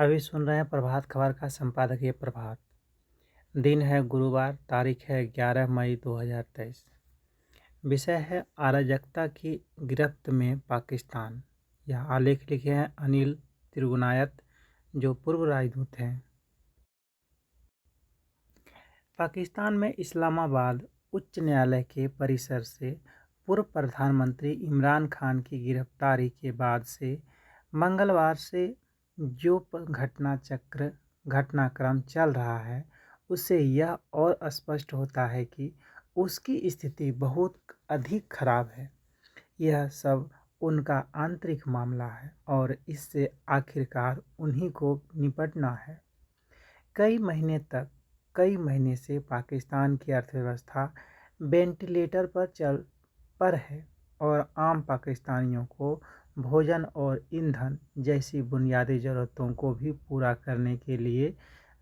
अभी सुन रहे हैं प्रभात खबर का संपादकीय प्रभात। दिन है गुरुवार, तारीख है 11 मई 2023। विषय है अराजकता की गिरफ्त में पाकिस्तान। यह आलेख लिखे हैं अनिल तिरुगुनायत, जो पूर्व राजदूत हैं। पाकिस्तान में इस्लामाबाद उच्च न्यायालय के परिसर से पूर्व प्रधानमंत्री इमरान खान की गिरफ्तारी के बाद से मंगलवार से जो घटनाक्रम चल रहा है, उससे यह और स्पष्ट होता है कि उसकी स्थिति बहुत अधिक खराब है। यह सब उनका आंतरिक मामला है और इससे आखिरकार उन्हीं को निपटना है। कई महीने से पाकिस्तान की अर्थव्यवस्था वेंटिलेटर पर है और आम पाकिस्तानियों को भोजन और ईंधन जैसी बुनियादी ज़रूरतों को भी पूरा करने के लिए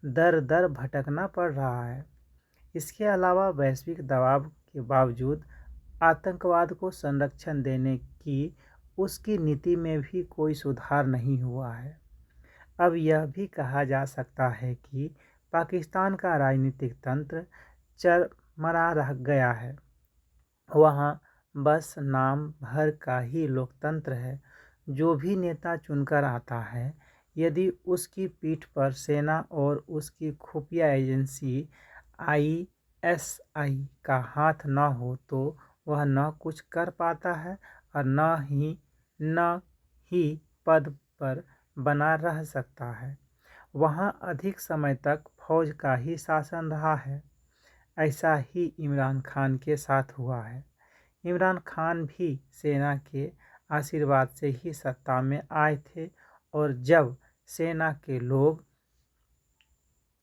दर दर भटकना पड़ रहा है। इसके अलावा वैश्विक दबाव के बावजूद आतंकवाद को संरक्षण देने की उसकी नीति में भी कोई सुधार नहीं हुआ है। अब यह भी कहा जा सकता है कि पाकिस्तान का राजनीतिक तंत्र चरमरा रह गया है। वहाँ बस नाम भर का ही लोकतंत्र है। जो भी नेता चुनकर आता है, यदि उसकी पीठ पर सेना और उसकी खुफिया एजेंसी आईएसआई का हाथ न हो तो वह न कुछ कर पाता है और न ही पद पर बना रह सकता है। वहाँ अधिक समय तक फौज का ही शासन रहा है। ऐसा ही इमरान खान के साथ हुआ है। इमरान खान भी सेना के आशीर्वाद से ही सत्ता में आए थे और जब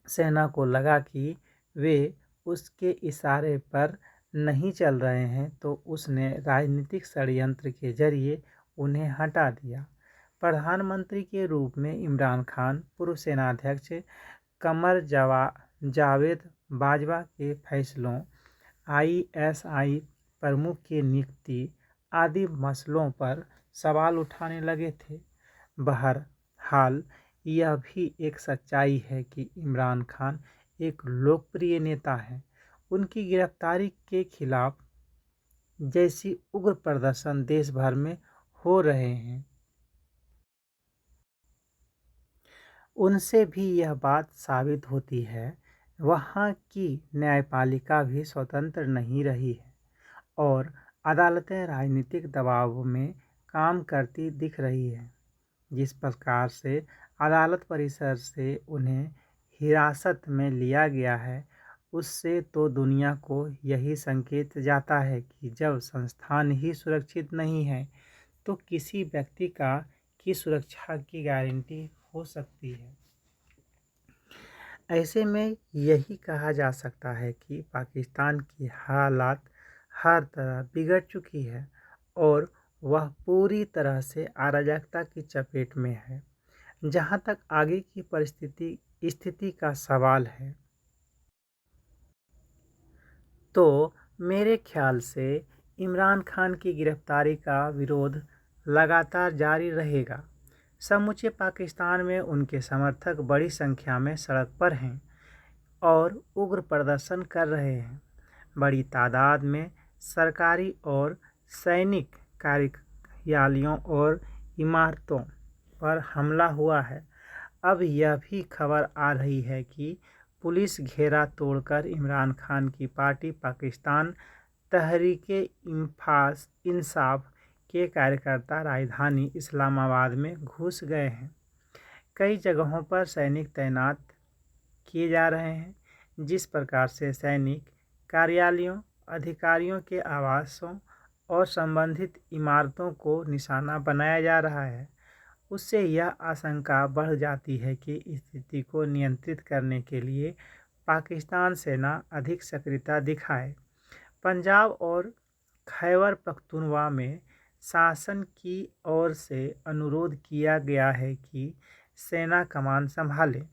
सेना को लगा कि वे उसके इशारे पर नहीं चल रहे हैं, तो उसने राजनीतिक षड्यंत्र के जरिए उन्हें हटा दिया। प्रधानमंत्री के रूप में इमरान खान पूर्व सेनाध्यक्ष कमर जावेद बाजवा के फैसलों, आईएसआई प्रमुख की नियुक्ति आदि मसलों पर सवाल उठाने लगे थे। बहरहाल, यह भी एक सच्चाई है कि इमरान खान एक लोकप्रिय नेता हैं। उनकी गिरफ्तारी के खिलाफ जैसी उग्र प्रदर्शन देश भर में हो रहे हैं, उनसे भी यह बात साबित होती है। वहाँ की न्यायपालिका भी स्वतंत्र नहीं रही है और अदालतें राजनीतिक दबाव में काम करती दिख रही है। जिस प्रकार से अदालत परिसर से उन्हें हिरासत में लिया गया है, उससे तो दुनिया को यही संकेत जाता है कि जब संस्थान ही सुरक्षित नहीं है, तो किसी व्यक्ति की सुरक्षा की गारंटी हो सकती है। ऐसे में यही कहा जा सकता है कि पाकिस्तान की हालात हर तरह बिगड़ चुकी है और वह पूरी तरह से अराजकता की चपेट में है। जहां तक आगे की स्थिति का सवाल है, तो मेरे ख्याल से इमरान खान की गिरफ्तारी का विरोध लगातार जारी रहेगा। समूचे पाकिस्तान में उनके समर्थक बड़ी संख्या में सड़क पर हैं और उग्र प्रदर्शन कर रहे हैं। बड़ी तादाद में सरकारी और सैनिक कार्यालयों और इमारतों पर हमला हुआ है। अब यह भी खबर आ रही है कि पुलिस घेरा तोड़कर इमरान खान की पार्टी पाकिस्तान तहरीक-ए-इंसाफ के कार्यकर्ता राजधानी इस्लामाबाद में घुस गए हैं। कई जगहों पर सैनिक तैनात किए जा रहे हैं। जिस प्रकार से सैनिक कार्यालयों, अधिकारियों के आवासों और संबंधित इमारतों को निशाना बनाया जा रहा है, उससे यह आशंका बढ़ जाती है कि स्थिति को नियंत्रित करने के लिए पाकिस्तान सेना अधिक सक्रियता दिखाए। पंजाब और खैबर पख्तूनख्वा में शासन की ओर से अनुरोध किया गया है कि सेना कमान संभाले।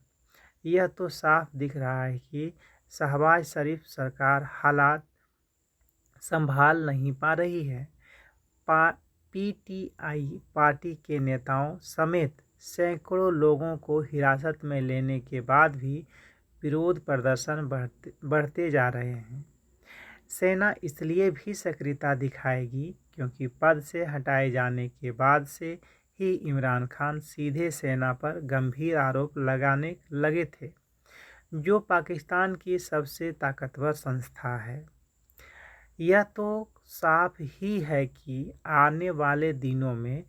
यह तो साफ दिख रहा है कि शहबाज शरीफ सरकार हालात संभाल नहीं पा रही है। पीटीआई पार्टी के नेताओं समेत सैकड़ों लोगों को हिरासत में लेने के बाद भी विरोध प्रदर्शन बढ़ते जा रहे हैं। सेना इसलिए भी सक्रियता दिखाएगी क्योंकि पद से हटाए जाने के बाद से ही इमरान खान सीधे सेना पर गंभीर आरोप लगाने लगे थे, जो पाकिस्तान की सबसे ताकतवर संस्था है। यह तो साफ ही है कि आने वाले दिनों में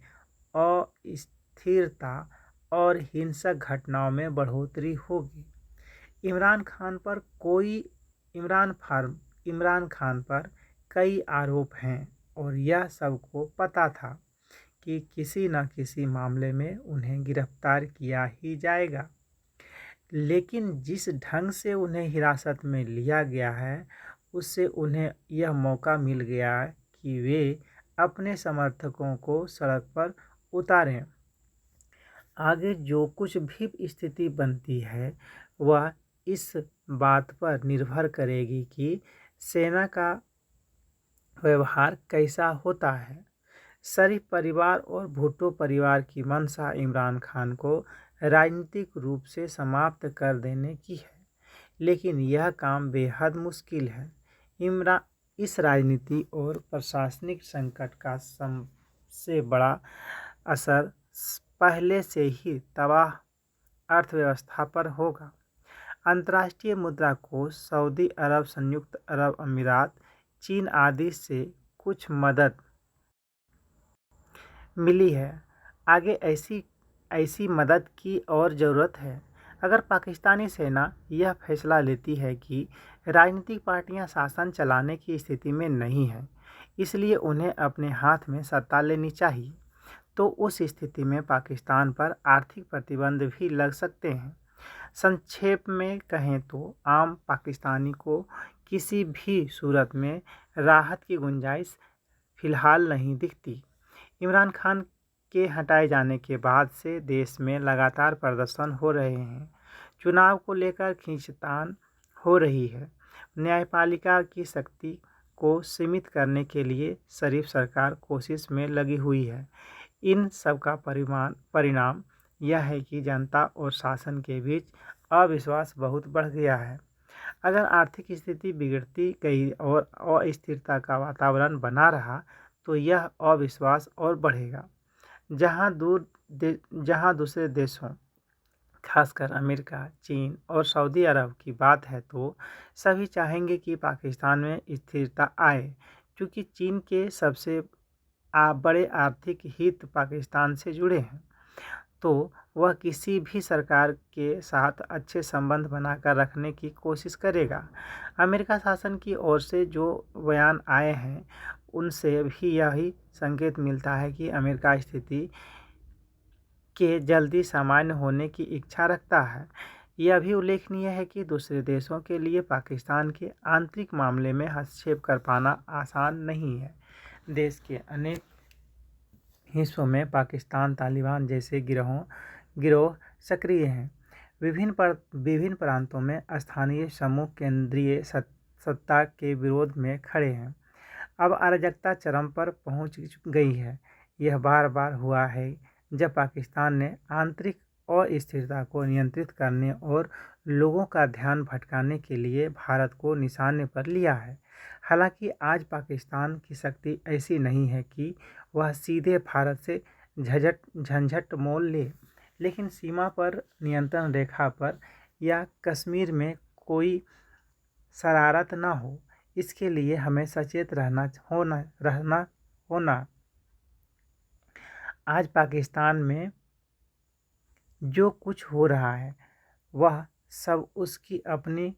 अस्थिरता और हिंसक घटनाओं में बढ़ोतरी होगी। इमरान खान पर कई आरोप हैं और यह सबको पता था कि किसी न किसी मामले में उन्हें गिरफ्तार किया ही जाएगा। लेकिन जिस ढंग से उन्हें हिरासत में लिया गया है, उससे उन्हें यह मौका मिल गया कि वे अपने समर्थकों को सड़क पर उतारें। आगे जो कुछ भी स्थिति बनती है, वह इस बात पर निर्भर करेगी कि सेना का व्यवहार कैसा होता है। शरीफ परिवार और भुट्टो परिवार की मंशा इमरान खान को राजनीतिक रूप से समाप्त कर देने की है, लेकिन यह काम बेहद मुश्किल है। इस राजनीति और प्रशासनिक संकट का सबसे बड़ा असर पहले से ही तबाह अर्थव्यवस्था पर होगा। अंतर्राष्ट्रीय मुद्रा कोष, सऊदी अरब, संयुक्त अरब अमीरात, चीन आदि से कुछ मदद मिली है। आगे ऐसी मदद की और ज़रूरत है। अगर पाकिस्तानी सेना यह फैसला लेती है कि राजनीतिक पार्टियां शासन चलाने की स्थिति में नहीं हैं, इसलिए उन्हें अपने हाथ में सत्ता लेनी चाहिए, तो उस स्थिति में पाकिस्तान पर आर्थिक प्रतिबंध भी लग सकते हैं। संक्षेप में कहें तो आम पाकिस्तानी को किसी भी सूरत में राहत की गुंजाइश फिलहाल नहीं दिखती। इमरान खान के हटाए जाने के बाद से देश में लगातार प्रदर्शन हो रहे हैं। चुनाव को लेकर खींचतान हो रही है। न्यायपालिका की शक्ति को सीमित करने के लिए शरीफ सरकार कोशिश में लगी हुई है। इन सब का परिणाम यह है कि जनता और शासन के बीच अविश्वास बहुत बढ़ गया है। अगर आर्थिक स्थिति बिगड़ती गई और अस्थिरता का वातावरण बना रहा, तो यह अविश्वास और बढ़ेगा। जहां दूसरे देशों, खासकर अमेरिका, चीन और सऊदी अरब की बात है, तो सभी चाहेंगे कि पाकिस्तान में स्थिरता आए। क्योंकि चीन के सबसे बड़े आर्थिक हित पाकिस्तान से जुड़े हैं, तो वह किसी भी सरकार के साथ अच्छे संबंध बनाकर रखने की कोशिश करेगा। अमेरिका शासन की ओर से जो बयान आए हैं, उनसे भी यही संकेत मिलता है कि अमेरिका स्थिति के जल्दी सामान्य होने की इच्छा रखता है। यह भी उल्लेखनीय है कि दूसरे देशों के लिए पाकिस्तान के आंतरिक मामले में हस्तक्षेप कर पाना आसान नहीं है। देश के अनेक हिस्सों में पाकिस्तान तालिबान जैसे गिरोह सक्रिय हैं। विभिन्न प्रांतों में स्थानीय समूह केंद्रीय सत्ता के विरोध में खड़े हैं। अब अराजकता चरम पर पहुंच गई है। यह बार बार हुआ है जब पाकिस्तान ने आंतरिक अस्थिरता को नियंत्रित करने और लोगों का ध्यान भटकाने के लिए भारत को निशाने पर लिया है। हालांकि आज पाकिस्तान की शक्ति ऐसी नहीं है कि वह सीधे भारत से झंझट मोल ले, लेकिन सीमा पर, नियंत्रण रेखा पर या कश्मीर में कोई शरारत न हो, इसके लिए हमें सचेत रहना होना। आज पाकिस्तान में जो कुछ हो रहा है, वह सब उसकी अपनी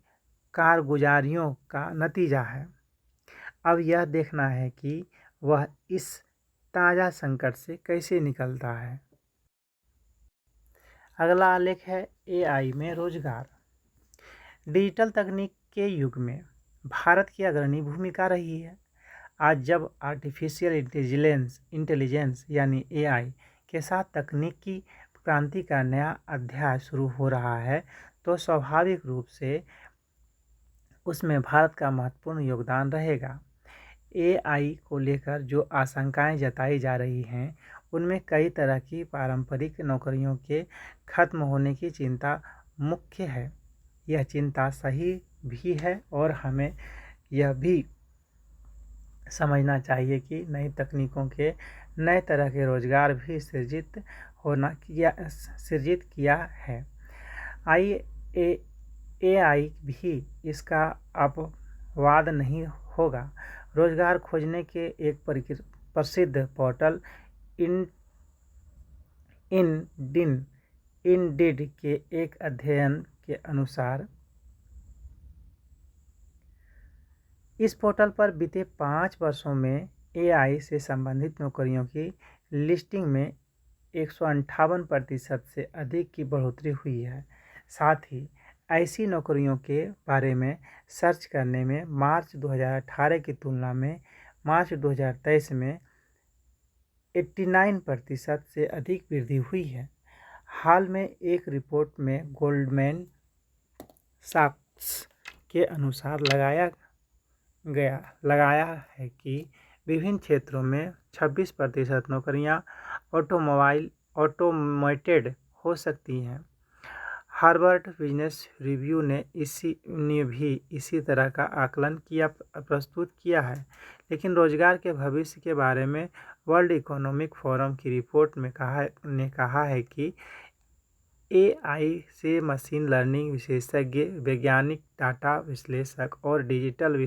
कारगुजारियों का नतीजा है। अब यह देखना है कि वह इस ताज़ा संकट से कैसे निकलता है। अगला आलेख है एआई में रोजगार। डिजिटल तकनीक के युग में भारत की अग्रणी भूमिका रही है। आज जब आर्टिफिशियल इंटेलिजेंस यानी एआई के साथ तकनीकी क्रांति का नया अध्याय शुरू हो रहा है, तो स्वाभाविक रूप से उसमें भारत का महत्वपूर्ण योगदान रहेगा। एआई को लेकर जो आशंकाएं जताई जा रही हैं, उनमें कई तरह की पारंपरिक नौकरियों के खत्म होने की चिंता मुख्य है। यह चिंता सही भी है और हमें यह भी समझना चाहिए कि नई तकनीकों के नए तरह के रोजगार भी सृजित किया है। एआई भी इसका अपवाद नहीं होगा। रोजगार खोजने के एक प्रसिद्ध पोर्टल इंडीड के एक अध्ययन के अनुसार इस पोर्टल पर बीते 5 वर्षों में एआई से संबंधित नौकरियों की लिस्टिंग में 158% से अधिक की बढ़ोतरी हुई है। साथ ही ऐसी नौकरियों के बारे में सर्च करने में मार्च 2018 की तुलना में मार्च 2023 में 89% से अधिक वृद्धि हुई है। हाल में एक रिपोर्ट में गोल्डमैन सैक्स के अनुसार लगाया है कि विभिन्न क्षेत्रों में 26% नौकरियां ऑटोमेटेड हो सकती हैं। हार्वर्ड बिजनेस रिव्यू ने भी इसी तरह का आकलन प्रस्तुत किया है। लेकिन रोजगार के भविष्य के बारे में वर्ल्ड इकोनॉमिक फोरम की रिपोर्ट में कहा है कि एआई से मशीन लर्निंग विशेषज्ञ, वैज्ञानिक, डाटा विश्लेषक और डिजिटल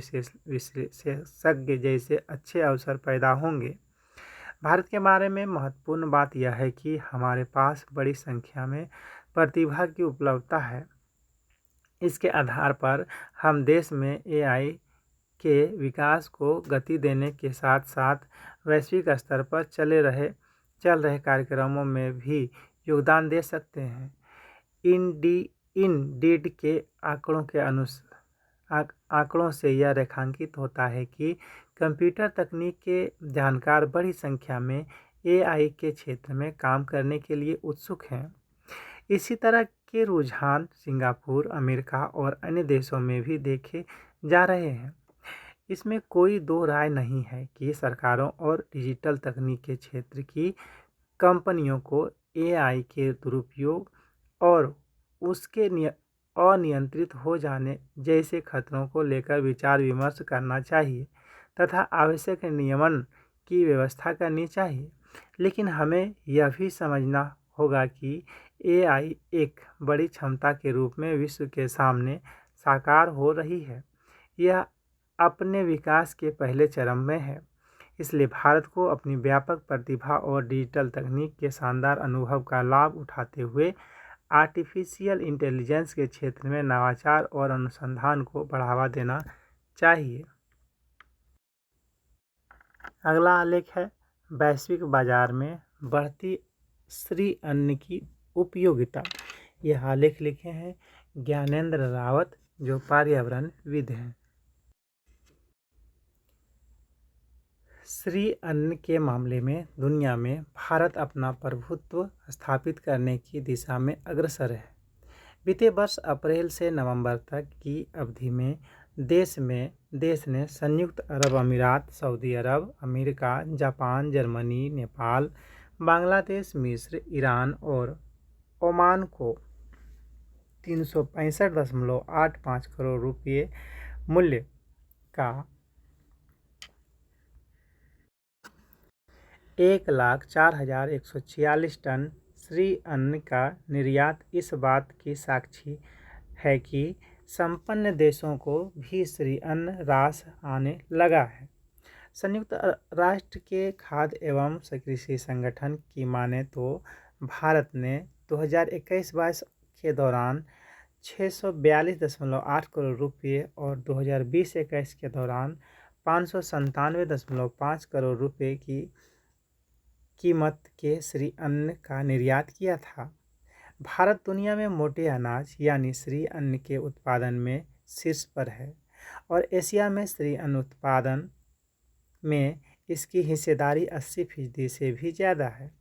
विशेषज्ञ जैसे अच्छे अवसर पैदा होंगे। भारत के बारे में महत्वपूर्ण बात यह है कि हमारे पास बड़ी संख्या में प्रतिभा की उपलब्धता है। इसके आधार पर हम देश में एआई के विकास को गति देने के साथ साथ वैश्विक स्तर पर चल रहे कार्यक्रमों में भी योगदान दे सकते हैं। इंडीड के आंकड़ों से यह रेखांकित होता है कि कंप्यूटर तकनीक के जानकार बड़ी संख्या में एआई के क्षेत्र में काम करने के लिए उत्सुक हैं। इसी तरह के रुझान सिंगापुर, अमेरिका और अन्य देशों में भी देखे जा रहे हैं। इसमें कोई दो राय नहीं है कि सरकारों और डिजिटल तकनीक के क्षेत्र की कंपनियों को एआई के दुरुपयोग और उसके अनियंत्रित हो जाने जैसे खतरों को लेकर विचार विमर्श करना चाहिए तथा आवश्यक नियमन की व्यवस्था करनी चाहिए। लेकिन हमें यह भी समझना होगा कि एआई एक बड़ी क्षमता के रूप में विश्व के सामने साकार हो रही है। यह अपने विकास के पहले चरण में है। इसलिए भारत को अपनी व्यापक प्रतिभा और डिजिटल तकनीक के शानदार अनुभव का लाभ उठाते हुए आर्टिफिशियल इंटेलिजेंस के क्षेत्र में नवाचार और अनुसंधान को बढ़ावा देना चाहिए। अगला आलेख है वैश्विक बाजार में बढ़ती श्री अन्न की उपयोगिता। यह आलेख लिखे हैं ज्ञानेंद्र रावत, जो पर्यावरणविद हैं। श्री अन्न के मामले में दुनिया में भारत अपना प्रभुत्व स्थापित करने की दिशा में अग्रसर है। बीते वर्ष अप्रैल से नवंबर तक की अवधि में देश ने संयुक्त अरब अमीरात, सऊदी अरब, America, Japan, Germany, Nepal, Bangladesh, मिस्र, ईरान और ओमान को 365.85 करोड़ रुपये मूल्य का 1,04,146 टन श्री अन्न का निर्यात इस बात की साक्षी है कि संपन्न देशों को भी श्री अन्न रास आने लगा है। संयुक्त राष्ट्र के खाद्य एवं कृषि संगठन की माने तो भारत ने 2021-22 के दौरान 642.8 करोड़ रुपये और 2020-21 के दौरान 597.5 करोड़ रुपये की कीमत के श्री अन्न का निर्यात किया था। भारत दुनिया में मोटे अनाज यानी श्री अन्न के उत्पादन में शीर्ष पर है और एशिया में श्री अन्न उत्पादन में इसकी हिस्सेदारी 80% से भी ज़्यादा है।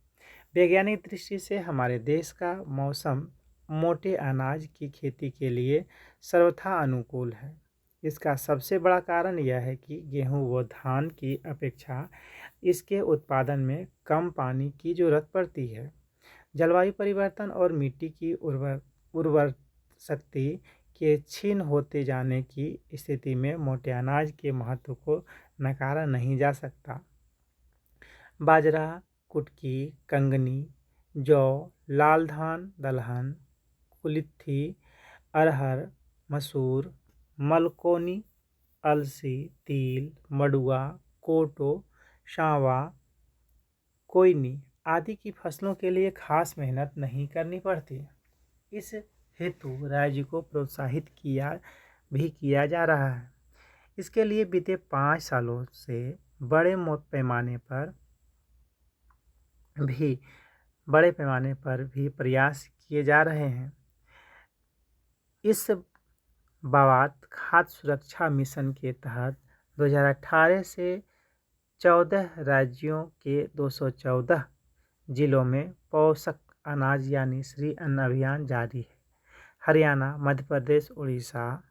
वैज्ञानिक दृष्टि से हमारे देश का मौसम मोटे अनाज की खेती के लिए सर्वथा अनुकूल है। इसका सबसे बड़ा कारण यह है कि गेहूं व धान की अपेक्षा इसके उत्पादन में कम पानी की जरूरत पड़ती है। जलवायु परिवर्तन और मिट्टी की उर्वर शक्ति के क्षीण होते जाने की स्थिति में मोटे अनाज के महत्व को नकारा नहीं जा सकता। बाजरा, कुटकी, कंगनी, जौ, लाल धान, दलहन, कुलिथी, अरहर, मसूर, मलकोनी, अलसी, तिल, मडुआ, कोटो, सांवा, कोयनी आदि की फसलों के लिए खास मेहनत नहीं करनी पड़ती। इस हेतु राज्य को प्रोत्साहित किया जा रहा है। इसके लिए बीते 5 सालों से बड़े पैमाने पर भी प्रयास किए जा रहे हैं। इस बाबत खाद्य सुरक्षा मिशन के तहत 2018 से 14 राज्यों के 214 जिलों में पोषक अनाज यानी श्री अन्न अभियान जारी है। हरियाणा, मध्य प्रदेश, उड़ीसा,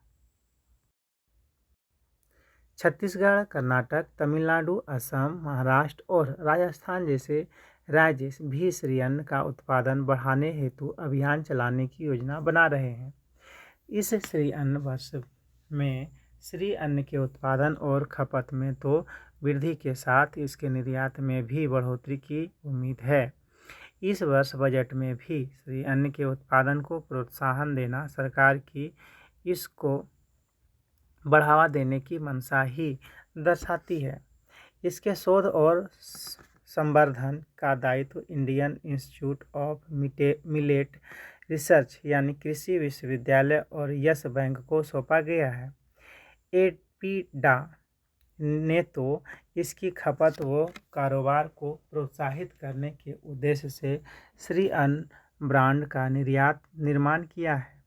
छत्तीसगढ़, कर्नाटक, तमिलनाडु, असम, महाराष्ट्र और राजस्थान जैसे राज्य भी श्री अन्न का उत्पादन बढ़ाने हेतु अभियान चलाने की योजना बना रहे हैं। इस श्री अन्न वर्ष में श्री अन्न के उत्पादन और खपत में तो वृद्धि के साथ इसके निर्यात में भी बढ़ोतरी की उम्मीद है। इस वर्ष बजट में भी श्री अन्न के उत्पादन को प्रोत्साहन देना सरकार की इसको बढ़ावा देने की मंशा ही दर्शाती है। इसके शोध और संवर्धन का दायित्व Indian institute of millet research यानी कृषि विश्वविद्यालय और यस बैंक को सौंपा गया है। एपीडा ने तो इसकी खपत व कारोबार को प्रोत्साहित करने के उद्देश्य से श्री अन्न ब्रांड का निर्माण किया है।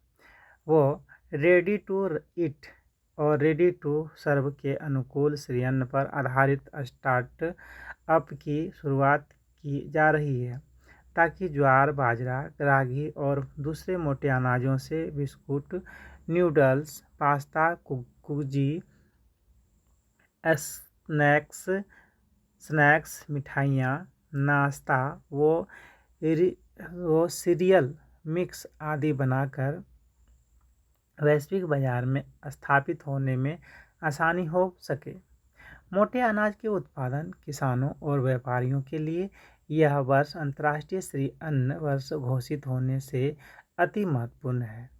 वो रेडी टू ईट और रेडी टू सर्व के अनुकूल श्री अन्न पर आधारित स्टार्टअप की शुरुआत की जा रही है ताकि ज्वार, बाजरा, रागी और दूसरे मोटे अनाजों से biscuit, noodles, pasta, cookies, snacks, मिठाइयाँ, नाश्ता वो सीरियल मिक्स आदि बनाकर वैश्विक बाजार में स्थापित होने में आसानी हो सके। मोटे अनाज के उत्पादन किसानों और व्यापारियों के लिए यह वर्ष अंतर्राष्ट्रीय श्री अन्न वर्ष घोषित होने से अति महत्वपूर्ण है।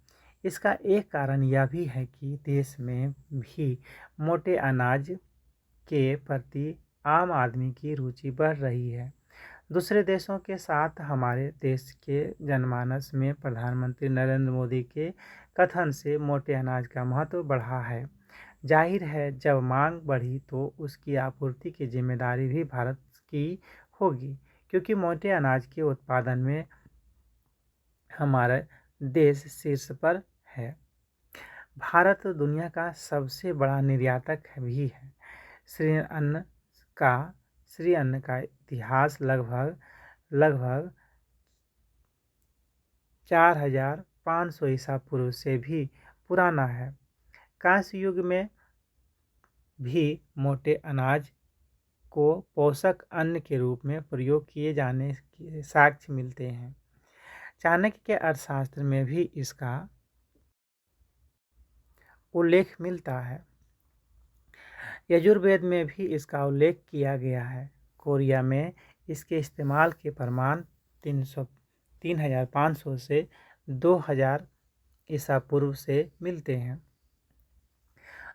इसका एक कारण यह भी है कि देश में भी मोटे अनाज के प्रति आम आदमी की रुचि बढ़ रही है। दूसरे देशों के साथ हमारे देश के जनमानस में प्रधानमंत्री नरेंद्र मोदी के कथन से मोटे अनाज का महत्व बढ़ा है। जाहिर है जब मांग बढ़ी तो उसकी आपूर्ति की जिम्मेदारी भी भारत की होगी, क्योंकि मोटे अनाज के उत्पादन में हमारा देश शीर्ष पर है। भारत दुनिया का सबसे बड़ा निर्यातक भी है। श्री अन्न का इतिहास लगभग 4500 ईसा पूर्व से भी पुराना है। कांस्य युग में भी मोटे अनाज को पोषक अन्न के रूप में प्रयोग किए जाने के साक्ष्य मिलते हैं। चाणक्य के अर्थशास्त्र में भी इसका उल्लेख मिलता है। यजुर्वेद में भी इसका उल्लेख किया गया है। कोरिया में इसके इस्तेमाल के प्रमाण 3500 से 2000 ईसा पूर्व से मिलते हैं।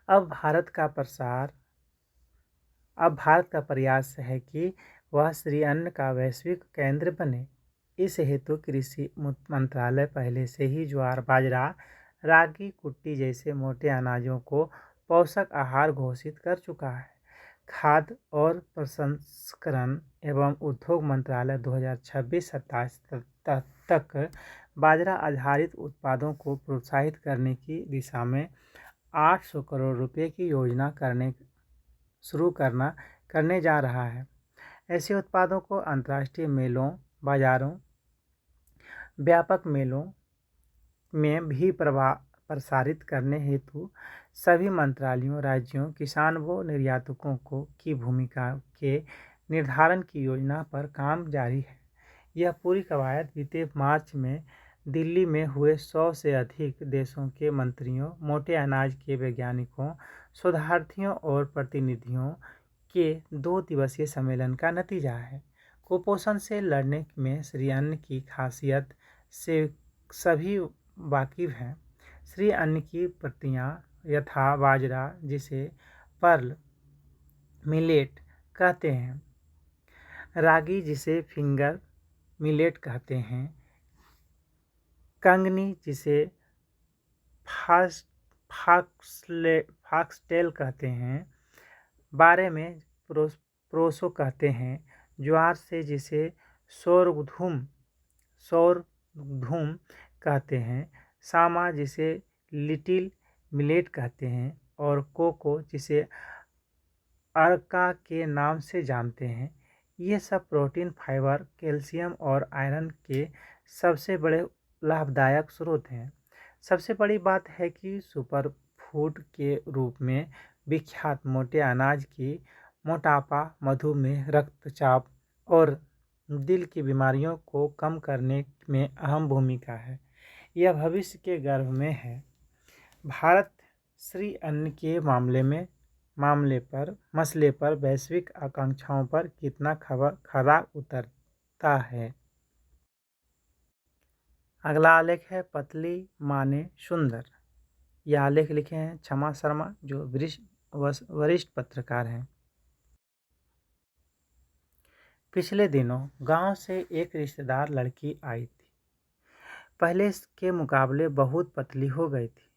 अब भारत का प्रयास है कि वह श्री अन्न का वैश्विक केंद्र बने। इस हेतु कृषि मंत्रालय पहले से ही ज्वार, बाजरा, रागी, कुट्टी जैसे मोटे अनाजों को पोषक आहार घोषित कर चुका है। खाद्य और प्रसंस्करण एवं उद्योग मंत्रालय 2026-27 तक बाजरा आधारित उत्पादों को प्रोत्साहित करने की दिशा में 800 करोड़ रुपए की योजना करने जा रहा है। ऐसे उत्पादों को अंतर्राष्ट्रीय मेलों, बाजारों, व्यापक मेलों में भी प्रसारित करने हेतु सभी मंत्रालयों, राज्यों, किसान व निर्यातकों की भूमिका के निर्धारण की योजना पर काम जारी है। यह पूरी कवायद बीते मार्च में दिल्ली में हुए 100 से अधिक देशों के मंत्रियों, मोटे अनाज के वैज्ञानिकों, शोधार्थियों और प्रतिनिधियों के 2 दिवसीय सम्मेलन का नतीजा है। कुपोषण से लड़ने में श्री अन्न की खासियत से सभी वाकिफ हैं। श्री अन्न की प्रतियां यथा बाजरा, जिसे पर्ल मिलेट कहते हैं, रागी जिसे फिंगर मिलेट कहते हैं, कंगनी जिसे फॉक्सटेल कहते हैं, बारे में प्रोसो कहते हैं, ज्वार से जिसे सोरघुम कहते हैं, सामा जिसे लिटिल मिलेट कहते हैं और कोको जिसे अरका के नाम से जानते हैं। ये सब प्रोटीन, फाइबर, कैल्शियम और आयरन के सबसे बड़े लाभदायक स्रोत हैं। सबसे बड़ी बात है कि सुपर फूड के रूप में विख्यात मोटे अनाज की मोटापा, मधुमेह, रक्तचाप और दिल की बीमारियों को कम करने में अहम भूमिका है। यह भविष्य के गर्भ में है। भारत श्री अन्न के मसले पर वैश्विक आकांक्षाओं पर कितना खरा उतरता है। अगला आलेख है पतली माने सुंदर। यह आलेख लिखे हैं क्षमा शर्मा, जो वरिष्ठ पत्रकार हैं। पिछले दिनों गांव से एक रिश्तेदार लड़की आई थी। पहले के मुकाबले बहुत पतली हो गई थी।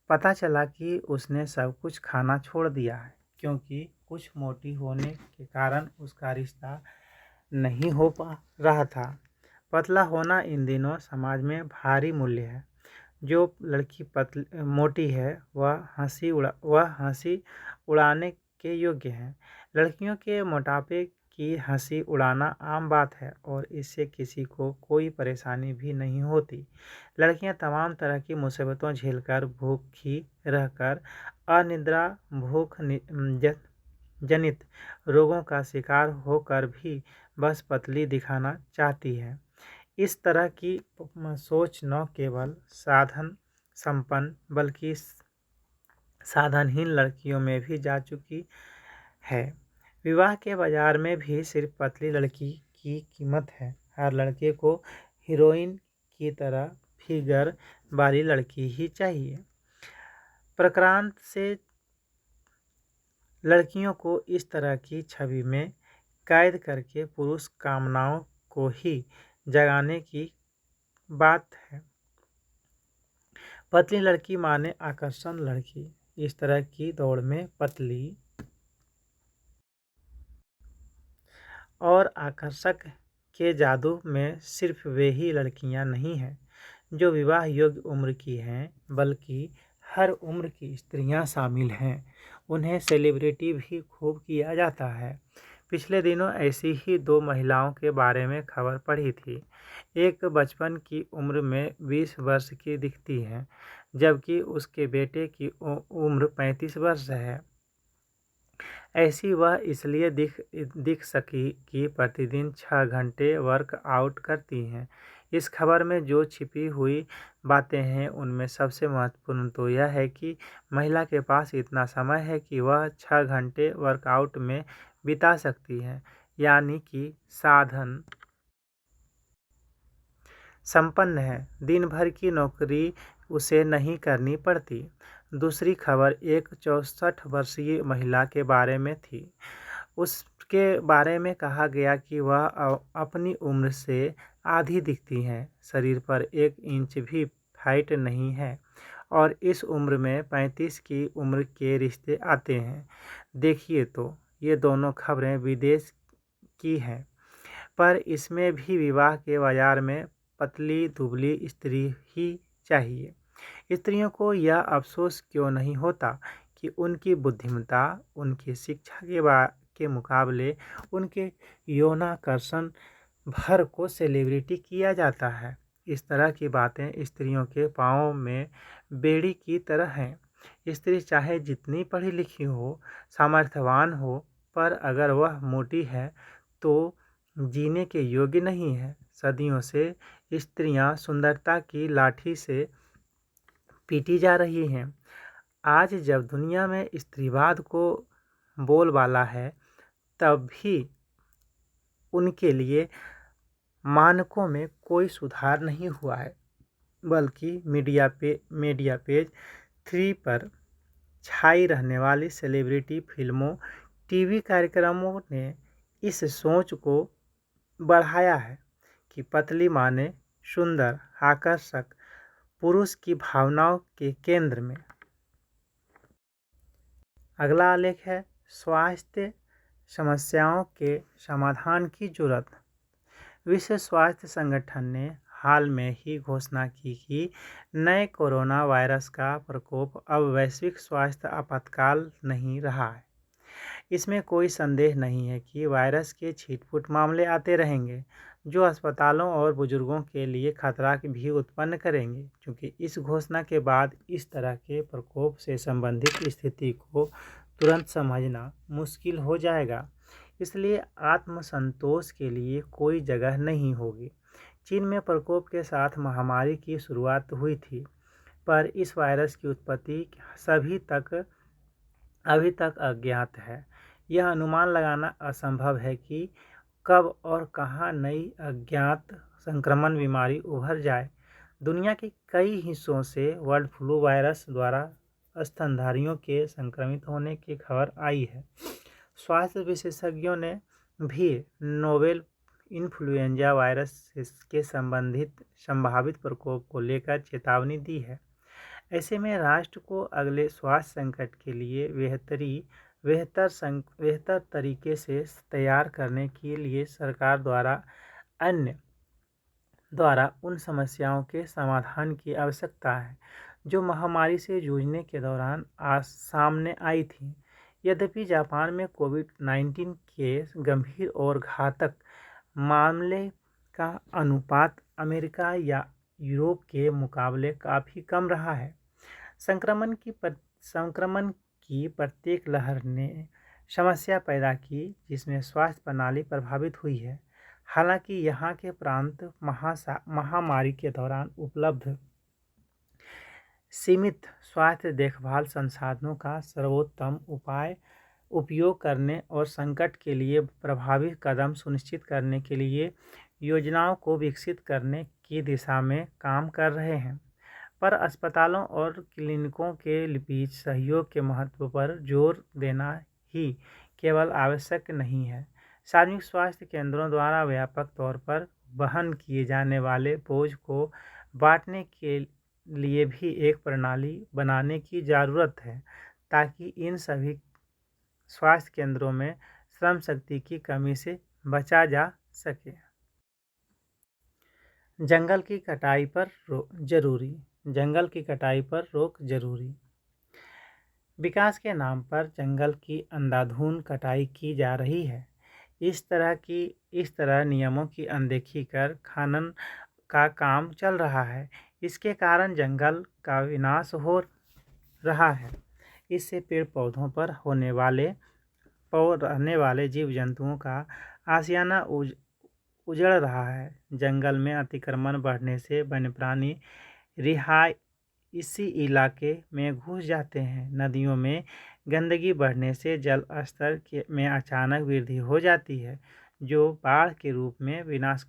पता चला कि उसने सब कुछ खाना छोड़ दिया है, क्योंकि कुछ मोटी होने के कारण उसका रिश्ता नहीं हो पा रहा था। पतला होना इन दिनों समाज में भारी मूल्य है। जो लड़की मोटी है वह हंसी उड़ाने के योग्य है। लड़कियों के मोटापे की हंसी उड़ाना आम बात है और इससे किसी को कोई परेशानी भी नहीं होती। लड़कियां तमाम तरह की मुसीबतों झेलकर, भूखी रहकर, अनिद्रा, भूख जनित रोगों का शिकार होकर भी बस पतली दिखाना चाहती है। इस तरह की सोच न केवल साधन संपन्न बल्कि साधनहीन लड़कियों में भी जा चुकी है। विवाह के बाजार में भी सिर्फ पतली लड़की की कीमत है। हर लड़के को हीरोइन की तरह फिगर वाली लड़की ही चाहिए। प्रक्रांत से लड़कियों को इस तरह की छवि में कैद करके पुरुष कामनाओं को ही जगाने की बात है। पतली लड़की माने आकर्षण लड़की। इस तरह की दौड़ में पतली और आकर्षक के जादू में सिर्फ वे ही लड़कियां नहीं हैं जो विवाह योग्य उम्र की हैं, बल्कि हर उम्र की स्त्रियां शामिल हैं। उन्हें सेलिब्रिटी भी खूब किया जाता है। पिछले दिनों ऐसी ही 2 महिलाओं के बारे में खबर पढ़ी थी। एक बचपन की उम्र में 20 वर्ष की दिखती है, जबकि उसके बेटे की उम्र 35 वर्ष है। ऐसी वह इसलिए दिख सकी कि प्रतिदिन 6 घंटे वर्कआउट करती हैं। इस खबर में जो छिपी हुई बातें हैं, उनमें सबसे महत्वपूर्ण तो यह है कि महिला के पास इतना समय है कि वह 6 घंटे वर्कआउट में बिता सकती है, यानी कि साधन संपन्न है। दिन भर की नौकरी उसे नहीं करनी पड़ती। दूसरी खबर एक 64 वर्षीय महिला के बारे में थी। उसके बारे में कहा गया कि वह अपनी उम्र से आधी दिखती हैं, शरीर पर 1 इंच भी फैट नहीं है और इस उम्र में 35 की उम्र के रिश्ते आते हैं। देखिए तो ये दोनों खबरें विदेश की हैं, पर इसमें भी विवाह के बाजार में पतली दुबली स्त्री ही चाहिए। स्त्रियों को यह अफसोस क्यों नहीं होता कि उनकी बुद्धिमत्ता, उनकी शिक्षा के मुकाबले उनके यौनाकर्षण भर को सेलिब्रिटी किया जाता है। इस तरह की बातें स्त्रियों के पाँव में बेड़ी की तरह हैं। स्त्री चाहे जितनी पढ़ी लिखी हो, सामर्थ्यवान हो, पर अगर वह मोटी है तो जीने के योग्य नहीं है। सदियों से स्त्रियां सुंदरता की लाठी से पीटी जा रही हैं। आज जब दुनिया में स्त्रीवाद को बोलबाला है, तब भी उनके लिए मानकों में कोई सुधार नहीं हुआ है, बल्कि मीडिया पेज 3 पर छाई रहने वाली सेलिब्रिटी फिल्मों, टीवी कार्यक्रमों ने इस सोच को बढ़ाया है कि पतली माने सुंदर, आकर्षक पुरुष की भावनाओं के केंद्र में। अगला आलेख है स्वास्थ्य समस्याओं के समाधान की जरूरत। विश्व स्वास्थ्य संगठन ने हाल में ही घोषणा की कि नए कोरोना वायरस का प्रकोप अब वैश्विक स्वास्थ्य आपातकाल नहीं रहा है। इसमें कोई संदेह नहीं है कि वायरस के छिटपुट मामले आते रहेंगे, जो अस्पतालों और बुजुर्गों के लिए खतरा भी उत्पन्न करेंगे। क्योंकि इस घोषणा के बाद इस तरह के प्रकोप से संबंधित स्थिति को तुरंत समझना मुश्किल हो जाएगा, इसलिए आत्मसंतोष के लिए कोई जगह नहीं होगी। चीन में प्रकोप के साथ महामारी की शुरुआत हुई थी, पर इस वायरस की उत्पत्ति अभी तक अज्ञात है। यह अनुमान लगाना असंभव है कि कब और कहां नई अज्ञात संक्रमण बीमारी उभर जाए। दुनिया के कई हिस्सों से बर्ड फ्लू वायरस द्वारा स्तनधारियों के संक्रमित होने की खबर आई है। स्वास्थ्य विशेषज्ञों ने भी नोवेल इन्फ्लुएंजा वायरस के संभावित प्रकोप को लेकर चेतावनी दी है। ऐसे में राष्ट्र को अगले स्वास्थ्य संकट के लिए बेहतर तरीके से तैयार करने के लिए सरकार द्वारा उन समस्याओं के समाधान की आवश्यकता है जो महामारी से जूझने के दौरान सामने आई थी। यद्यपि जापान में कोविड-19 के गंभीर और घातक मामले का अनुपात अमेरिका या यूरोप के मुकाबले काफ़ी कम रहा है। संक्रमण की प्रत्येक लहर ने समस्या पैदा की जिसमें स्वास्थ्य प्रणाली प्रभावित हुई है। हालांकि यहाँ के प्रांत महामारी के दौरान उपलब्ध सीमित स्वास्थ्य देखभाल संसाधनों का सर्वोत्तम उपयोग करने और संकट के लिए प्रभावी कदम सुनिश्चित करने के लिए योजनाओं को विकसित करने की दिशा में काम कर रहे हैं। पर अस्पतालों और क्लिनिकों के बीच सहयोग के महत्व पर जोर देना ही केवल आवश्यक नहीं है, सार्वजनिक स्वास्थ्य केंद्रों द्वारा व्यापक तौर पर वहन किए जाने वाले बोझ को बांटने के लिए भी एक प्रणाली बनाने की ज़रूरत है, ताकि इन सभी स्वास्थ्य केंद्रों में श्रम शक्ति की कमी से बचा जा सके। जंगल की कटाई पर रोक जरूरी। विकास के नाम पर जंगल की अंधाधुंध कटाई की जा रही है। इस तरह नियमों की अनदेखी कर खनन का काम चल रहा है। इसके कारण जंगल का विनाश हो रहा है। इससे पेड़ पौधों पर रहने वाले जीव जंतुओं का आशियाना उजड़ रहा है। जंगल में अतिक्रमण बढ़ने से वन्य प्राणी इसी इलाके में घुस जाते हैं। नदियों में गंदगी बढ़ने से जल स्तर में अचानक वृद्धि हो जाती है, जो बाढ़ के रूप में विनाश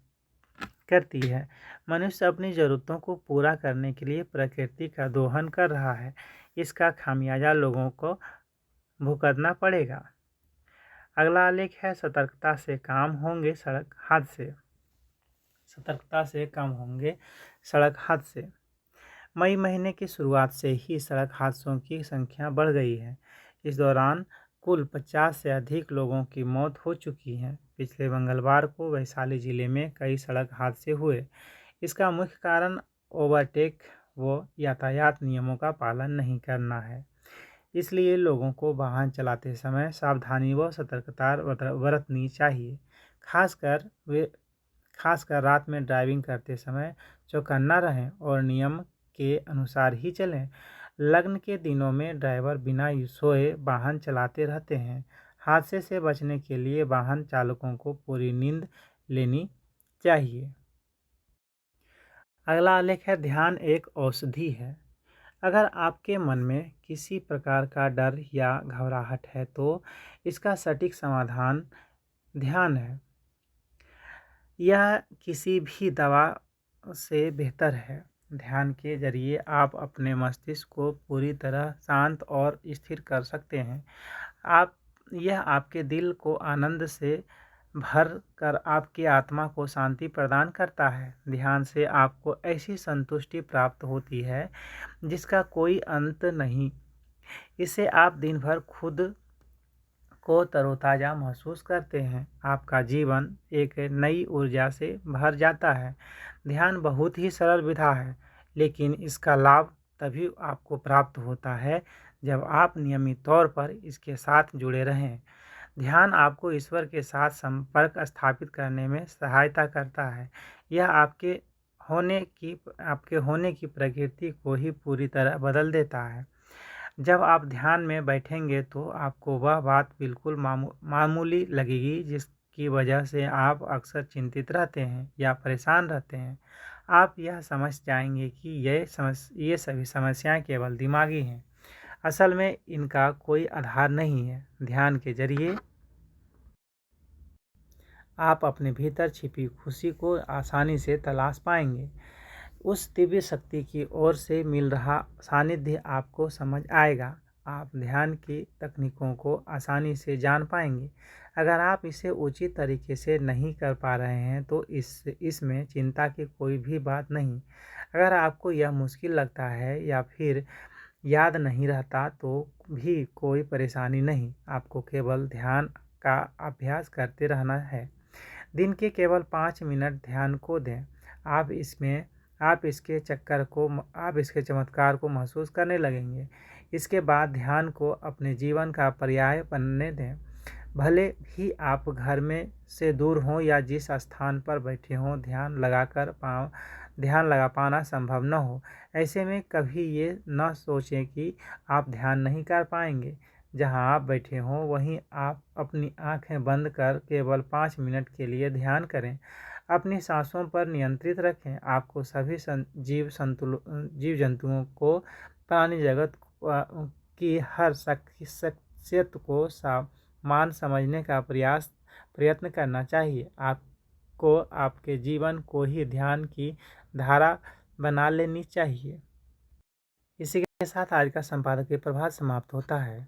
करती है। मनुष्य अपनी ज़रूरतों को पूरा करने के लिए प्रकृति का दोहन कर रहा है। इसका खामियाजा लोगों को भुगतना पड़ेगा। अगला आलेख है सतर्कता से कम होंगे सड़क हादसे। मई महीने की शुरुआत से ही सड़क हादसों की संख्या बढ़ गई है। इस दौरान कुल 50 से अधिक लोगों की मौत हो चुकी है। पिछले मंगलवार को वैशाली जिले में कई सड़क हादसे हुए। इसका मुख्य कारण ओवरटेक व यातायात नियमों का पालन नहीं करना है। इसलिए लोगों को वाहन चलाते समय सावधानी व सतर्कता बरतनी चाहिए। खासकर रात में ड्राइविंग करते समय चौकन्ना रहें और नियम के अनुसार ही चलें। लगन के दिनों में ड्राइवर बिना सोए वाहन चलाते रहते हैं। हादसे से बचने के लिए वाहन चालकों को पूरी नींद लेनी चाहिए। अगला आलेख है, ध्यान एक औषधि है। अगर आपके मन में किसी प्रकार का डर या घबराहट है तो इसका सटीक समाधान ध्यान है। यह किसी भी दवा से बेहतर है। ध्यान के जरिए आप अपने मस्तिष्क को पूरी तरह शांत और स्थिर कर सकते हैं। यह आपके दिल को आनंद से भर कर आपकी आत्मा को शांति प्रदान करता है। ध्यान से आपको ऐसी संतुष्टि प्राप्त होती है जिसका कोई अंत नहीं। इससे आप दिन भर खुद को तरोताज़ा महसूस करते हैं। आपका जीवन एक नई ऊर्जा से भर जाता है। ध्यान बहुत ही सरल विधा है, लेकिन इसका लाभ तभी आपको प्राप्त होता है जब आप नियमित तौर पर इसके साथ जुड़े रहें। ध्यान आपको ईश्वर के साथ संपर्क स्थापित करने में सहायता करता है। यह आपके होने की प्रकृति को ही पूरी तरह बदल देता है। जब आप ध्यान में बैठेंगे तो आपको वह बात बिल्कुल मामूली लगेगी जिसकी वजह से आप अक्सर चिंतित रहते हैं या परेशान रहते हैं। आप यह समझ जाएंगे कि ये सभी समस्याएं केवल दिमागी हैं। असल में इनका कोई आधार नहीं है। ध्यान के जरिए आप अपने भीतर छिपी खुशी को आसानी से तलाश पाएंगे। उस दिव्य शक्ति की ओर से मिल रहा सानिध्य आपको समझ आएगा। आप ध्यान की तकनीकों को आसानी से जान पाएंगे। अगर आप इसे उचित तरीके से नहीं कर पा रहे हैं तो इसमें चिंता की कोई भी बात नहीं। अगर आपको यह मुश्किल लगता है या फिर याद नहीं रहता तो भी कोई परेशानी नहीं। आपको केवल ध्यान का अभ्यास करते रहना है। दिन के केवल 5 मिनट ध्यान को दें। आप इसके चमत्कार को महसूस करने लगेंगे। इसके बाद ध्यान को अपने जीवन का पर्याय बनने दें। भले ही आप घर में से दूर हों या जिस स्थान पर बैठे हों, ध्यान लगा पाना संभव न हो। ऐसे में कभी ये न सोचें कि आप ध्यान नहीं कर पाएंगे। जहां आप बैठे हों वहीं आप अपनी आंखें बंद कर केवल 5 मिनट के लिए ध्यान करें। अपनी सांसों पर नियंत्रित रखें। आपको सभी जीव जंतुओं को, प्राणी जगत की हर शख्सियत को समान समझने का प्रयत्न करना चाहिए। आपको आपके जीवन को ही ध्यान की धारा बना लेनी चाहिए। इसी के साथ आज का संपादकीय प्रभात समाप्त होता है।